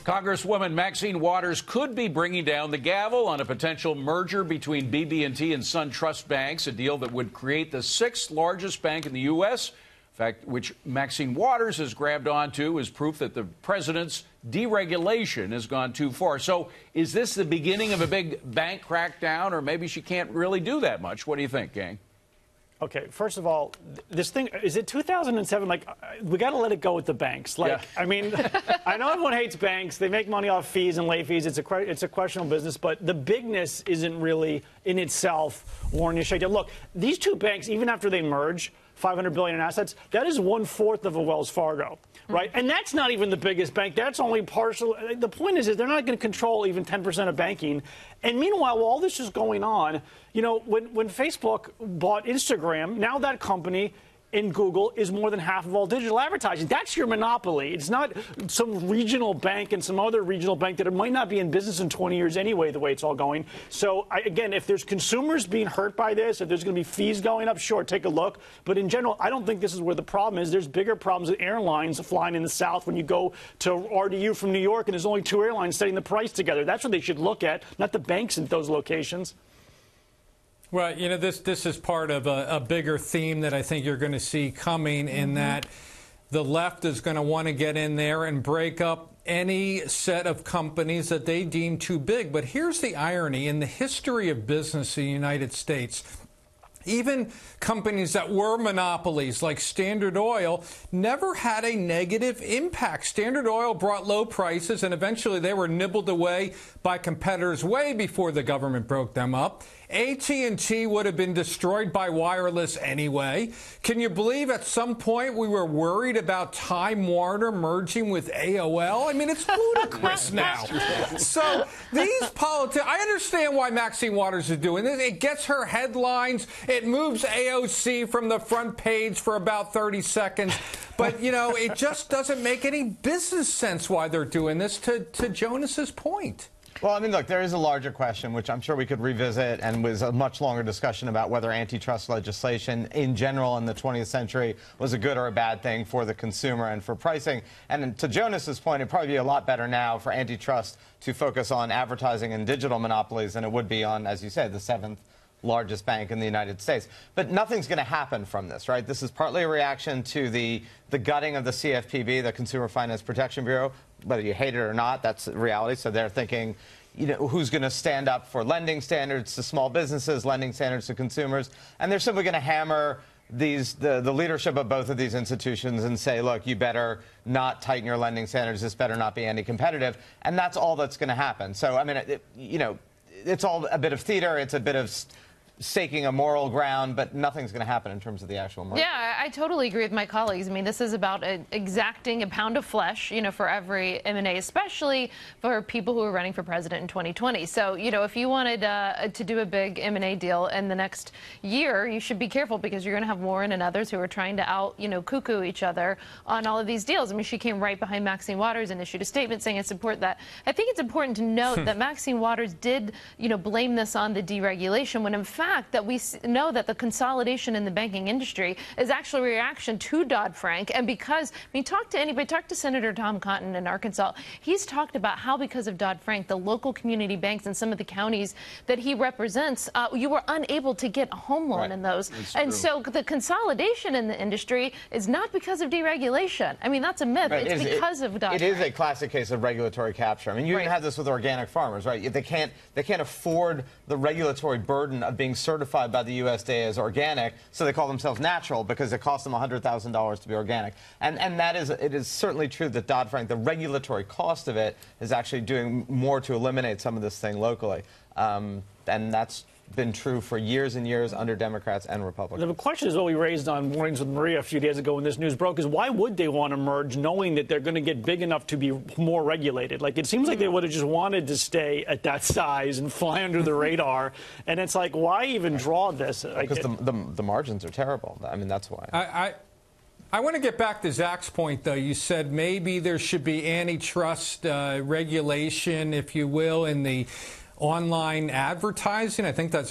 Congresswoman Maxine Waters could be bringing down the gavel on a potential merger between BB&T and SunTrust banks, a deal that would create the sixth largest bank in the U.S., in fact, which Maxine Waters has grabbed onto as proof that the president's deregulation has gone too far. So is this the beginning of a big bank crackdown, or maybe she can't really do that much? What do you think, gang? Okay, first of all, this thing, is it 2007? Like, we got to let it go with the banks. Like, yeah. I mean, I know everyone hates banks. They make money off fees and late fees. It's a questionable business, but the bigness isn't really in itself warranting a shakedown. Look, these two banks, even after they merge, $500 billion in assets, that is 1/4 of a Wells Fargo, right? And that's not even the biggest bank. That's only partial. The point is they're not going to control even 10% of banking. And meanwhile, while all this is going on, you know, when Facebook bought Instagram, now that company in Google is more than half of all digital advertising. That's your monopoly. It's not some regional bank and some other regional bank that it might not be in business in 20 years anyway, the way it's all going. So, again, if there's consumers being hurt by this, if there's going to be fees going up, sure, take a look. But in general, I don't think this is where the problem is. There's bigger problems with airlines flying in the South when you go to RDU from New York and there's only two airlines setting the price together. That's what they should look at, not the banks in those locations. Well, you know, this is part of a bigger theme that I think you're going to see coming in that the left is going to want to get in there and break up any set of companies that they deem too big. But here's the irony. In the history of business in the United States, even companies that were monopolies like Standard Oil never had a negative impact. Standard Oil brought low prices, and eventually they were nibbled away by competitors way before the government broke them up. AT&T would have been destroyed by wireless anyway. Can you believe at some point we were worried about Time Warner merging with AOL? I mean, it's ludicrous now. So these politics, I understand why Maxine Waters is doing this. It gets her headlines. It moves AOC from the front page for about 30 seconds. But, you know, it just doesn't make any business sense why they're doing this, to Jonas's point. Well, I mean, look, there is a larger question, which I'm sure we could revisit, and was a much longer discussion about whether antitrust legislation in general in the 20th century was a good or a bad thing for the consumer and for pricing. And to Jonas's point, it'd probably be a lot better now for antitrust to focus on advertising and digital monopolies than it would be on, as you said, the seventh largest bank in the United States. But nothing's going to happen from this, right? This is partly a reaction to the gutting of the CFPB, the Consumer Finance Protection Bureau. Whether you hate it or not, that's the reality. So they're thinking, you know, who's going to stand up for lending standards to small businesses, lending standards to consumers? And they're simply going to hammer the leadership of both of these institutions and say, look, you better not tighten your lending standards. This better not be anti-competitive. And that's all that's going to happen. So, I mean, you know, it's all a bit of theater. It's a bit of staking a moral ground, but nothing's going to happen in terms of the actual merger. Yeah, I totally agree with my colleagues. I mean, this is about exacting a pound of flesh, you know, for every M&A, especially for people who are running for president in 2020. So, you know, if you wanted to do a big M&A deal in the next year, you should be careful because you're going to have Warren and others who are trying to cuckoo each other on all of these deals. I mean, she came right behind Maxine Waters and issued a statement saying it's important that. I think it's important to note that Maxine Waters did, you know, blame this on the deregulation when in fact that we know that the consolidation in the banking industry is actually a reaction to Dodd-Frank. And because, I mean, talk to Senator Tom Cotton in Arkansas. He's talked about how because of Dodd-Frank, the local community banks in some of the counties that he represents, you were unable to get a home loan in those. And so the consolidation in the industry is not because of deregulation. I mean, that's a myth. It's because of Dodd-Frank. It is a classic case of regulatory capture. I mean, you even have this with organic farmers, right? They can't afford the regulatory burden of being certified by the USDA as organic, so they call themselves natural because it costs them $100,000 to be organic. And it is certainly true that Dodd-Frank, the regulatory cost of it, is actually doing more to eliminate some of this thing locally. And that's been true for years and years under Democrats and Republicans. The question is what we raised on Mornings with Maria a few days ago when this news broke is why would they want to merge knowing that they're going to get big enough to be more regulated? Like, it seems like they would have just wanted to stay at that size and fly under the radar. And it's like, why even draw this? Because the margins are terrible. I mean, that's why. I want to get back to Zach's point, though. You said maybe there should be antitrust regulation, if you will, in the online advertising. I think that's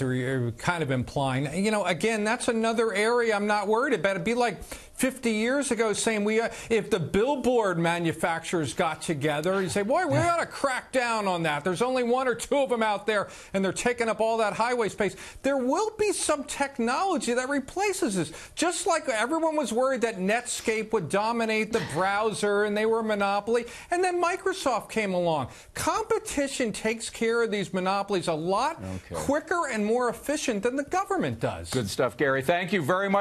kind of implying. You know, again, that's another area I'm not worried about. It'd be like 50 years ago saying if the billboard manufacturers got together, you say, boy, we ought to crack down on that. There's only one or two of them out there, and they're taking up all that highway space. There will be some technology that replaces this. Just like everyone was worried that Netscape would dominate the browser and they were a monopoly, and then Microsoft came along. Competition takes care of these monopolies a lot quicker and more efficient than the government does. Good stuff, Gary. Thank you very much.